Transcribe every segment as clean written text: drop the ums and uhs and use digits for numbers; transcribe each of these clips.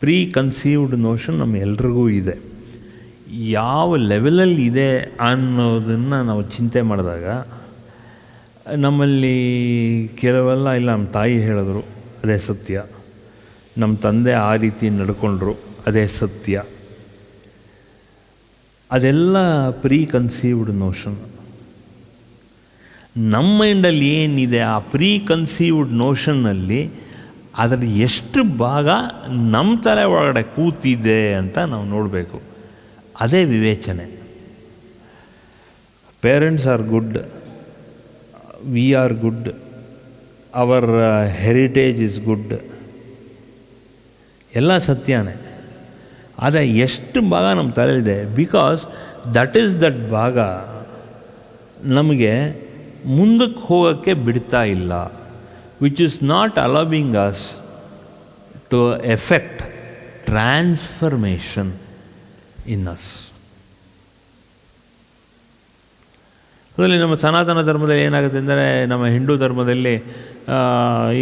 Pre conceived notion ನಮ್ಮ ಎಲ್ರಿಗೂ ಇದೆ. ಯಾವ ಲೆವೆಲಲ್ಲಿ ಇದೆ ಅನ್ನೋದನ್ನು ನಾವು ಚಿಂತೆ ಮಾಡಿದಾಗ ನಮ್ಮಲ್ಲಿ ಕೆಲವೆಲ್ಲ ಇಲ್ಲ, ನಮ್ಮ ತಾಯಿ ಹೇಳಿದ್ರು ಅದೇ ಸತ್ಯ, ನಮ್ಮ ತಂದೆ ಆ ರೀತಿ ನಡ್ಕೊಂಡ್ರು ಅದೇ ಸತ್ಯ, ಅದೆಲ್ಲ ಪ್ರೀ ಕನ್ಸೀವ್ಡ್ ನೋಷನ್. ನಮ್ಮ ಮೈಂಡಲ್ಲಿ ಏನಿದೆ ಆ ಪ್ರೀ ಕನ್ಸೀವ್ಡ್ ನೋಷನ್ನಲ್ಲಿ ಅದರ ಎಷ್ಟು ಭಾಗ ನಮ್ಮ ತಲೆ ಒಳಗಡೆ ಕೂತಿದೆ ಅಂತ ನಾವು ನೋಡಬೇಕು. ಅದೇ ವಿವೇಚನೆ. Parents are good, we are good, our heritage is good, ಎಲ್ಲ ಸತ್ಯನೇ. ಆದರೆ ಎಷ್ಟು ಭಾಗ ನಮ್ಮ ತಲೆಯಿದೆ, ಬಿಕಾಸ್ ದಟ್ ಭಾಗ ನಮಗೆ ಮುಂದಕ್ಕೆ ಹೋಗೋಕ್ಕೆ ಬಿಡ್ತಾ ಇಲ್ಲ, which is not allowing us to effect transformation in us. ಅದರಲ್ಲಿ ನಮ್ಮ ಸನಾತನ ಧರ್ಮದಲ್ಲಿ ಏನಾಗುತ್ತೆ ಅಂದರೆ, ನಮ್ಮ ಹಿಂದೂ ಧರ್ಮದಲ್ಲಿ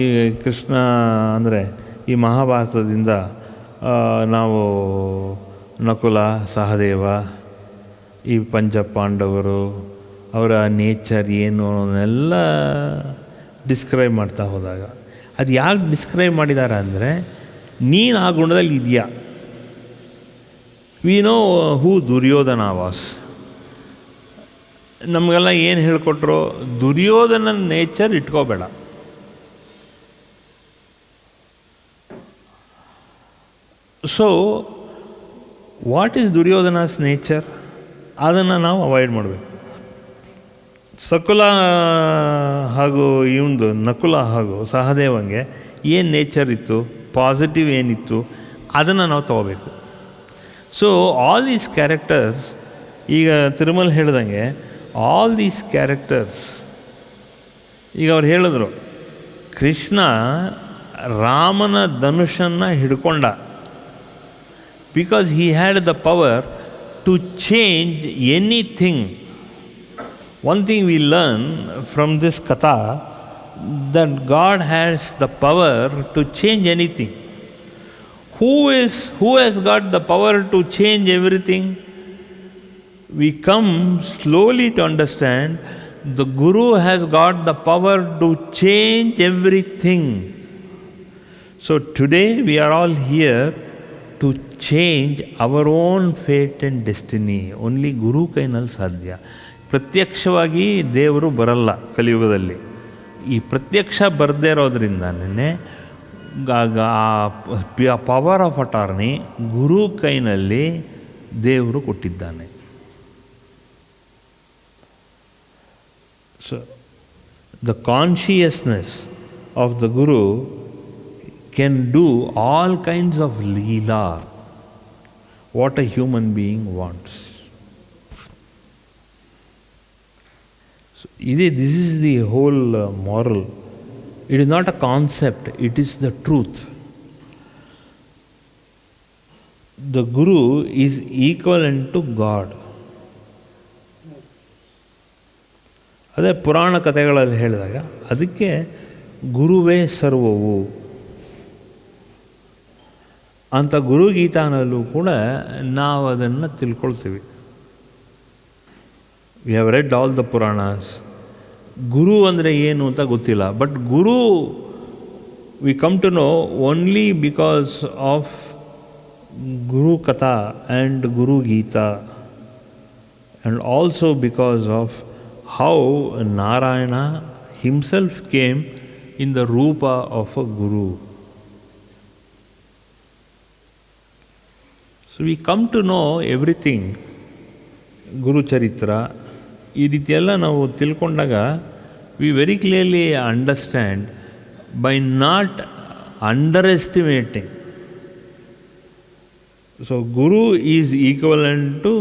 ಈ ಕೃಷ್ಣ ಅಂದರೆ ಈ ಮಹಾಭಾರತದಿಂದ ನಾವು ನಕುಲ ಸಹದೇವ, ಈ ಪಂಚಪಾಂಡವರು, ಅವರ ನೇಚರ್ ಏನು ಅನ್ನೋದನ್ನೆಲ್ಲ ಡಿಸ್ಕ್ರೈಬ್ ಮಾಡ್ತಾ ಹೋದಾಗ, ಅದು ಯಾಕೆ ಡಿಸ್ಕ್ರೈಬ್ ಮಾಡಿದ್ದಾರೆ ಅಂದರೆ, ನೀನು ಆ ಗುಣದಲ್ಲಿ ಇದೆಯಾ. We know who Duryodhana was. ನಮಗೆಲ್ಲ ಏನು ಹೇಳಿಕೊಟ್ರು, ದುರ್ಯೋಧನ ನೇಚರ್ ಇಟ್ಕೋಬೇಡ. So what is Duryodhana's nature, ಅದನ್ನು ನಾವು ಅವಾಯ್ಡ್ ಮಾಡಬೇಕು. ಸಕುಲ ಹಾಗೂ ಇವಂದು ನಕುಲ ಹಾಗೂ ಸಹದೇವಂಗೆ ಏನು ನೇಚರ್ ಇತ್ತು, ಪಾಸಿಟಿವ್ ಏನಿತ್ತು, ಅದನ್ನು ನಾವು ತಗೋಬೇಕು. ಸೊ ಆಲ್ ದೀಸ್ ಕ್ಯಾರೆಕ್ಟರ್ಸ್, ಈಗ ತಿರುಮಲ್ ಹೇಳ್ದಂಗೆ ಆಲ್ ದೀಸ್ ಕ್ಯಾರೆಕ್ಟರ್ಸ್, ಈಗ ಅವ್ರು ಹೇಳಿದ್ರು ಕೃಷ್ಣ ರಾಮನ ಧನುಷನ್ನು ಹಿಡ್ಕೊಂಡ, because he had the power to change anything. One thing we learn from this katha, that God has the power to change anything. Who has got the power to change everything? We come slowly to understand the Guru has got the power to change everything. So today we are all here to change our own fate and destiny. Only Guru kainal sadhya. ಪ್ರತ್ಯಕ್ಷವಾಗಿ ದೇವರು ಬರಲ್ಲ ಕಲಿಯುಗದಲ್ಲಿ. ಈ ಪ್ರತ್ಯಕ್ಷ ಬರದೇ ಇರೋದ್ರಿಂದನೇ power of attorney ಗುರು ಕೈನಲ್ಲಿ ದೇವರು ಕೊಟ್ಟಿದ್ದಾನೆ. So the consciousness of the Guru can do all kinds of Leela what a human being wants. This is the whole moral. It is not a concept, it is the truth. The Guru is equivalent to God. ಅದೇ ಪುರಾಣ ಕಥೆಗಳಲ್ಲಿ ಹೇಳಿದಾಗ ಅದಕ್ಕೆ ಗುರುವೇ ಸರ್ವವು ಅಂತ ಗುರುಗೀತಾನಲ್ಲೂ ಕೂಡ ನಾವು ಅದನ್ನು ತಿಳ್ಕೊಳ್ತೀವಿ. We have read all the Puranas. ಗುರು ಅಂದರೆ ಏನು ಅಂತ ಗೊತ್ತಿಲ್ಲ, but guru we come to know only because of guru katha and guru Gita, and also because of how Narayana himself came in the rupa of a guru. So we come to know everything. ಗುರುಚರಿತ್ರ ಈ ರೀತಿಯೆಲ್ಲ ನಾವು ತಿಳ್ಕೊಂಡಾಗ we very clearly understand by not underestimating. So guru is equivalent to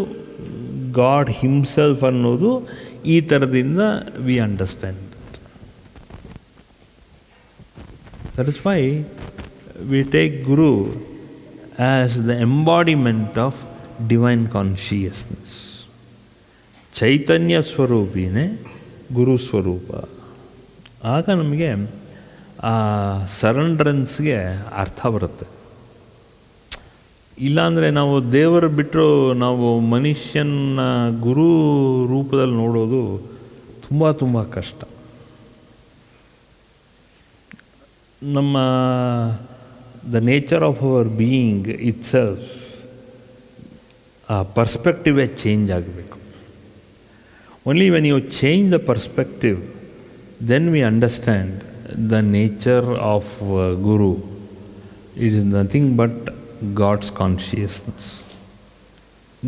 god himself ಅನ್ನೋದು ಈ ಥರದಿಂದ we understand. That is why we take guru as the embodiment of divine consciousness. ಚೈತನ್ಯ ಸ್ವರೂಪಿನೇ ಗುರು ಸ್ವರೂಪ. ಆಗ ನಮಗೆ ಆ ಸರೆಂಡ್ರೆನ್ಸ್ಗೆ ಅರ್ಥ ಬರುತ್ತೆ. ಇಲ್ಲಾಂದರೆ ನಾವು ದೇವರು ಬಿಟ್ಟರು ನಾವು ಮನುಷ್ಯನ ಗುರು ರೂಪದಲ್ಲಿ ನೋಡೋದು ತುಂಬ ತುಂಬ ಕಷ್ಟ. ನಮ್ಮ the nature of our being itself ಆ ಪರ್ಸ್ಪೆಕ್ಟಿವೇ ಚೇಂಜ್ ಆಗಬೇಕು. Only when you change the perspective then we understand the nature of guru. It is nothing but God's consciousness.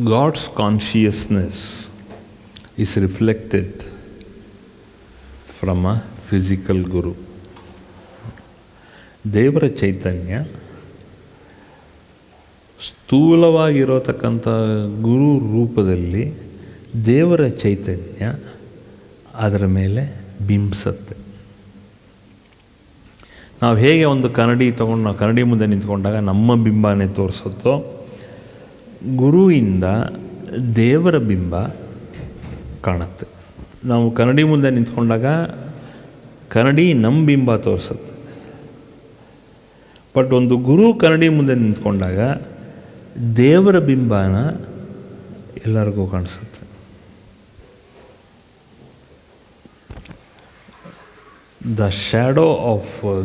God's consciousness is reflected from a physical guru. ದೇವರ ಚೈತನ್ಯ ಸ್ಥೂಲವಾಗಿರತಕ್ಕಂಥ ಗುರು ರೂಪದಲ್ಲಿ ದೇವರ ಚೈತನ್ಯ ಅದರ ಮೇಲೆ ಬಿಂಬಿಸುತ್ತೆ. ನಾವು ಹೇಗೆ ಒಂದು ಕನ್ನಡಿ ತೊಗೊಂಡು ನಾವು ಕನ್ನಡಿ ಮುಂದೆ ನಿಂತ್ಕೊಂಡಾಗ ನಮ್ಮ ಬಿಂಬನೇ ತೋರಿಸುತ್ತೋ, ಗುರುವಿಂದ ದೇವರ ಬಿಂಬ ಕಾಣುತ್ತೆ. ನಾವು ಕನ್ನಡಿ ಮುಂದೆ ನಿಂತ್ಕೊಂಡಾಗ ಕನ್ನಡಿ ನಮ್ಮ ಬಿಂಬ ತೋರಿಸುತ್ತೆ. ಬಟ್ ಒಂದು ಗುರು ಕನ್ನಡಿ ಮುಂದೆ ನಿಂತ್ಕೊಂಡಾಗ ದೇವರ ಬಿಂಬನ ಎಲ್ಲರಿಗೂ ಕಾಣಿಸುತ್ತೆ. The shadow of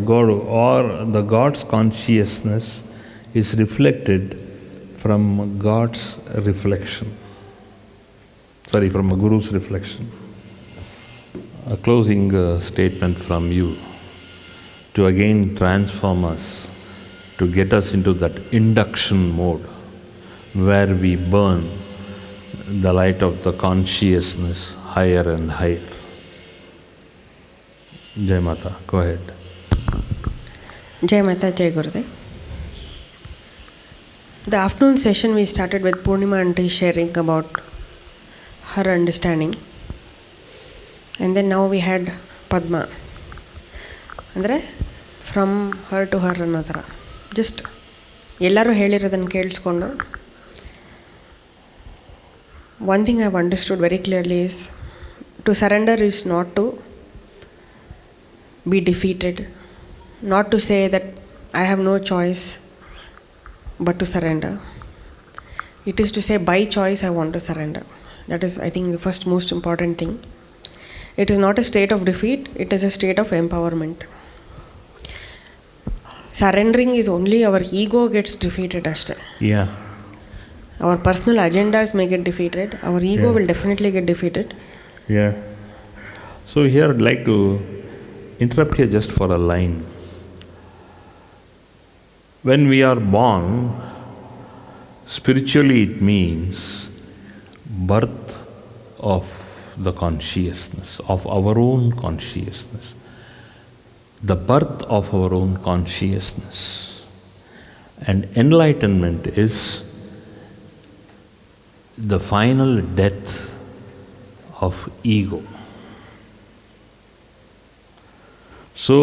God or the God's consciousness is reflected from God's reflection. From a Guru's reflection. A closing statement from you to again transform us, to get us into that induction mode where we burn the light of the consciousness higher and higher. Jai Mata, go ahead. Jai Mata, Jai Gurudev. The afternoon session we started with Purnima Aunty sharing about her understanding, and then now we had Padma. Andre from her to her annatra. Just ellaru ಹೇಳಿರೋದನ್ನು ಕೇಳಿಸ್ಕೊಂಡು one thing I have understood very clearly is to surrender is not to be defeated, not to say that I have no choice but to surrender. It is to say by choice I want to surrender. That is, I think, the first most important thing. It is not a state of defeat, it is a state of empowerment. Surrendering is only our ego gets defeated ashte. Yeah. Our personal agendas may get defeated, our ego will definitely get defeated. Yeah. So here I'd like to interrupt here just for a line. When we are born, spiritually it means birth of the consciousness, of our own consciousness. The birth of our own consciousness. And enlightenment is the final death of ego. So,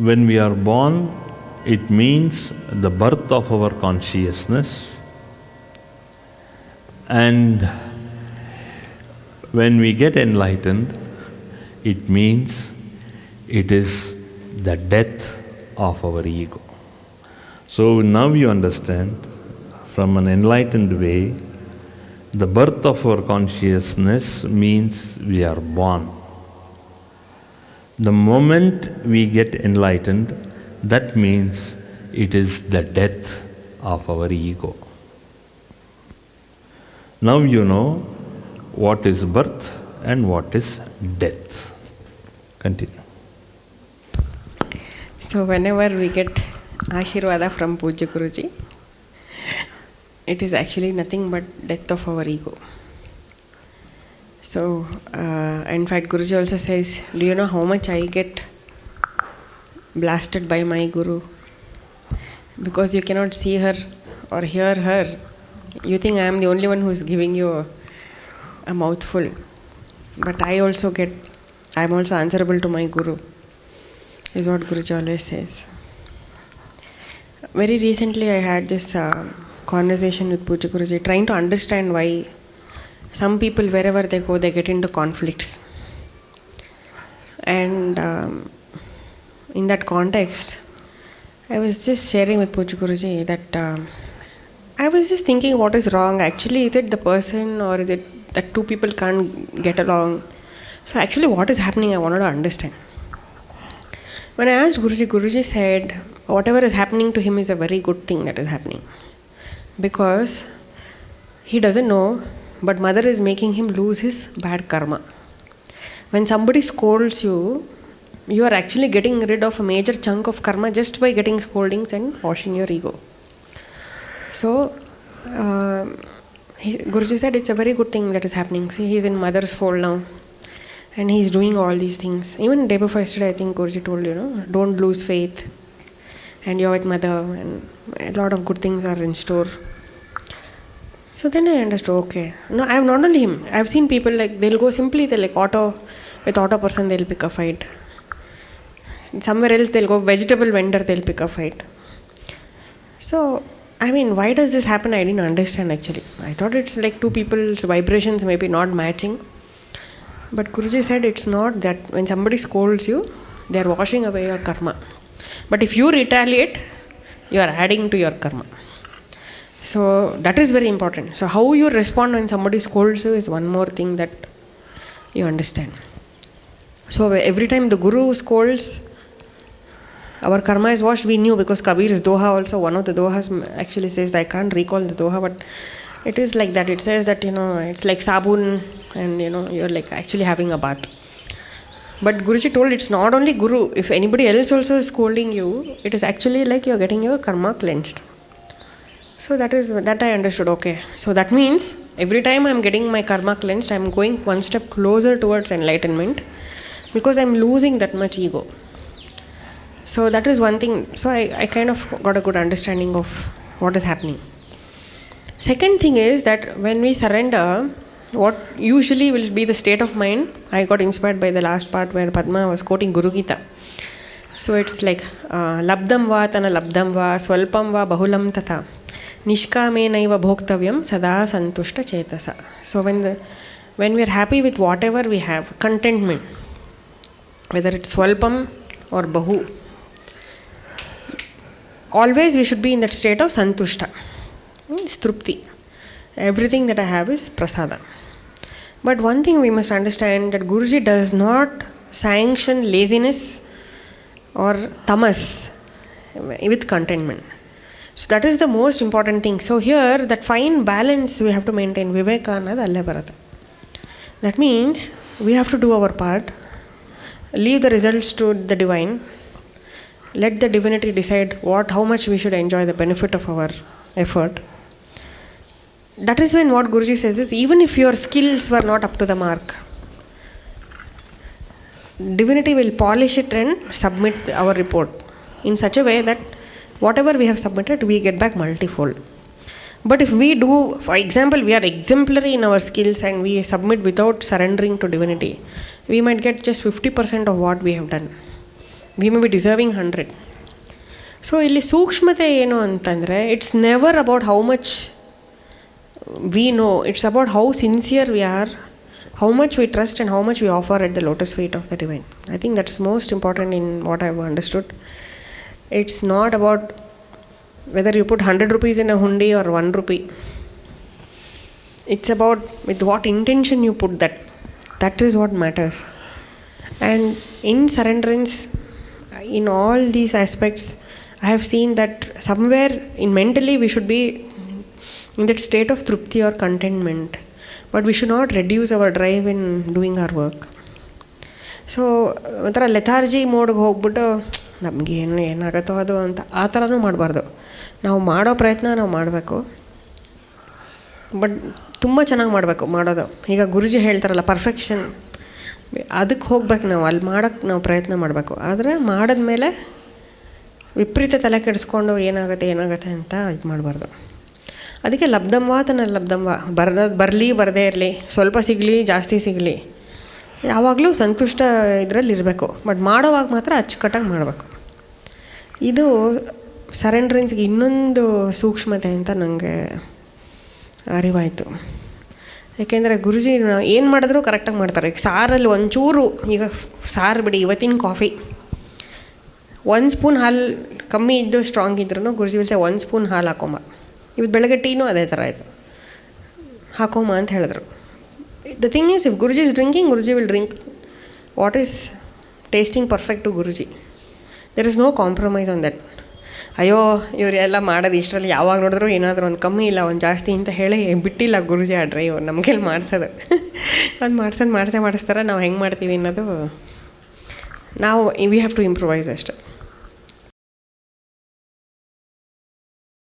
when we are born, it means the birth of our consciousness, and when we get enlightened, it means it is the death of our ego. So now you understand, from an enlightened way, the birth of our consciousness means we are born. The moment we get enlightened, that means it is the death of our ego. Now you know what is birth and what is death. Continue. So whenever we get Ashirvada from Pujya Guruji, it is actually nothing but death of our ego. So, in fact, Guruji also says, do you know how much I get blasted by my Guru? Because you cannot see her or hear her. You think I am the only one who is giving you a mouthful. But I am also answerable to my Guru, is what Guruji always says. Very recently I had this conversation with Pujya Guruji, trying to understand why some people, wherever they go, they get into conflicts. And in that context, I was just sharing with Pooja Guruji that I was just thinking what is wrong. Actually, is it the person or is it that two people can't get along? So actually what is happening, I wanted to understand. When I asked Guruji, Guruji said whatever is happening to him is a very good thing that is happening. Because he doesn't know, but mother is making him lose his bad karma. When somebody scolds you, you are actually getting rid of a major chunk of karma just by getting scoldings and washing your ego. So, Guruji said it's a very good thing that is happening. See, he's in mother's fold now. And he's doing all these things. Even day before yesterday, I think Guruji told, don't lose faith. And you're with mother, and a lot of good things are in store. So then I understood, okay. No, I have not only him. I have seen people like, they'll go simply, they're like with auto person, they'll pick a fight. Somewhere else, they'll go vegetable vendor, they'll pick a fight. So, I mean, why does this happen? I didn't understand actually. I thought it's like two people's vibrations maybe not matching. But Guruji said it's not that. When somebody scolds you, they are washing away your karma. But if you retaliate, you are adding to your karma. So that is very important. So how you respond when somebody scolds you is one more thing that you understand. So every time the Guru scolds, our karma is washed. We knew because Kabir's Doha also, one of the Dohas actually says, I can't recall the Doha, but it is like that. It says that, it's like sabun and, you're like actually having a bath. But Guruji told it's not only Guru. If anybody else also is scolding you, it is actually like you're getting your karma cleansed. So that I understood. Okay. So that means every time I'm getting my karma cleansed, I'm going one step closer towards enlightenment because I'm losing that much ego. So that is one thing. So I kind of got a good understanding of what is happening. Second thing is that when we surrender, what usually will be the state of mind, I got inspired by the last part where Padma was quoting Guru Gita. So it's like, labdam va tana labdam va, swalpam va bahulam tata, nishkamenaiva bhoktavyam sada santushta chetasa. So when we are happy with whatever we have, contentment, whether it's swalpam or bahu, always we should be in that state of santushta. It's trupti. Everything that I have is prasada. But one thing we must understand that Guruji does not sanction laziness or tamas with contentment. So that is the most important thing. So here that fine balance we have to maintain. Vivekanad alle barata. That means we have to do our part, leave the results to the divine, let the divinity decide how much we should enjoy the benefit of our effort. That is when what Guruji says is, even if your skills were not up to the mark, divinity will polish it and submit our report in such a way that whatever we have submitted, we get back multifold. But if we do, for example, we are exemplary in our skills and we submit without surrendering to divinity, we might get just 50% of what we have done. We may be deserving 100. So, illi sukshmate eno antandre, it's never about how much we know, it's about how sincere we are, how much we trust and how much we offer at the lotus feet of the divine. I think that's most important in what I've understood. It's not about whether you put 100 rupees in a hundi or 1 rupee. It's about with what intention you put that. That is what matters. And in surrenderance, in all these aspects, I have seen that somewhere in mentally we should be in that state of trupti or contentment. But we should not reduce our drive in doing our work. So, ಒಂಥರ lethargy ಮೋಡ್ಗೆ ಹೋಗ್ಬಿಟ್ಟು ನಮಗೆ ಏನಾಗುತ್ತೋ ಅದು ಅಂತ ಆ ಥರನೂ ಮಾಡಬಾರ್ದು. ನಾವು ಮಾಡೋ ಪ್ರಯತ್ನ ನಾವು ಮಾಡಬೇಕು, ಬಟ್ ತುಂಬ ಚೆನ್ನಾಗಿ ಮಾಡಬೇಕು ಮಾಡೋದು. ಈಗ ಗುರುಜಿ ಹೇಳ್ತಾರಲ್ಲ ಪರ್ಫೆಕ್ಷನ್, ಅದಕ್ಕೆ ಹೋಗ್ಬೇಕು ನಾವು, ಅಲ್ಲಿ ಮಾಡೋಕ್ಕೆ ನಾವು ಪ್ರಯತ್ನ ಮಾಡಬೇಕು. ಆದರೆ ಮಾಡಿದ್ಮೇಲೆ ವಿಪರೀತ ತಲೆ ಕೆಡಿಸ್ಕೊಂಡು ಏನಾಗುತ್ತೆ ಅಂತ ಇದು ಮಾಡಬಾರ್ದು. ಅದಕ್ಕೆ ಲಬ್ಧಂವಾ ತನ್ನ ಲಬ್ಧಂವಾ, ಬರಲಿ ಬರದೇ ಇರಲಿ, ಸ್ವಲ್ಪ ಸಿಗಲಿ ಜಾಸ್ತಿ ಸಿಗಲಿ, ಯಾವಾಗಲೂ ಸಂತುಷ್ಟ ಇದರಲ್ಲಿ ಇರಬೇಕು. ಬಟ್ ಮಾಡೋವಾಗ ಮಾತ್ರ ಅಚ್ಚುಕಟ್ಟಾಗಿ ಮಾಡಬೇಕು. ಇದು ಸರೆಂಡ್ರೆನ್ಸ್ಗೆ ಇನ್ನೊಂದು ಸೂಕ್ಷ್ಮತೆ ಅಂತ ನನಗೆ ಅರಿವಾಯಿತು. ಏಕೆಂದರೆ ಗುರುಜಿ ಏನು ಮಾಡಿದ್ರೂ ಕರೆಕ್ಟಾಗಿ ಮಾಡ್ತಾರೆ. ಈಗ ಸಾರಲ್ಲಿ ಒಂಚೂರು, ಈಗ ಸಾರು ಬಿಡಿ, ಇವತ್ತಿನ ಕಾಫಿ 1 ಸ್ಪೂನ್ ಹಾಲು ಕಮ್ಮಿ ಇದ್ದು ಸ್ಟ್ರಾಂಗ್ ಇದ್ರೂ ಗುರುಜಿ ವಿಲ್ ಸೇ 1 ಸ್ಪೂನ್ ಹಾಲು ಹಾಕೊಂಬ. ಇವತ್ತು ಬೆಳಗ್ಗೆ ಟೀನೂ ಅದೇ ಥರ ಆಯಿತು, ಹಾಕೊಂಬ ಅಂತ ಹೇಳಿದ್ರು. The thing is, if Guruji is drinking, Guruji will drink what is tasting perfect to Guruji. There is no compromise on that. ಅಯ್ಯೋ ಇವರೆಲ್ಲ ಮಾಡೋದು ಇಷ್ಟರಲ್ಲಿ ಯಾವಾಗ ನೋಡಿದ್ರು ಏನಾದರೂ ಒಂದು ಕಮ್ಮಿ ಇಲ್ಲ ಒಂದು ಜಾಸ್ತಿ ಅಂತ ಹೇಳಿ ಬಿಟ್ಟಿಲ್ಲ ಗುರುಜಿ ಆ ಡ್ರೈವರ್ ನಮ್ಮ ಕೈಲಿ ಮಾಡಿಸೋದು. ಅದು ಮಾಡಿಸ್ತಾರೆ. ನಾವು ಹೆಂಗೆ ಮಾಡ್ತೀವಿ ಅನ್ನೋದು ನಾವು ವಿ ಹ್ಯಾವ್ ಟು ಇಂಪ್ರೂವೈಸ್ ಅಷ್ಟೆ.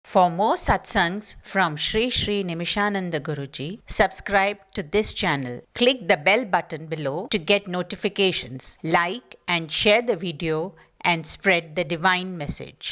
For more satsangs from Sri Sri Nimishananda Guruji, subscribe to this channel. Click the bell button below to get notifications. Like and share the video and spread the divine message.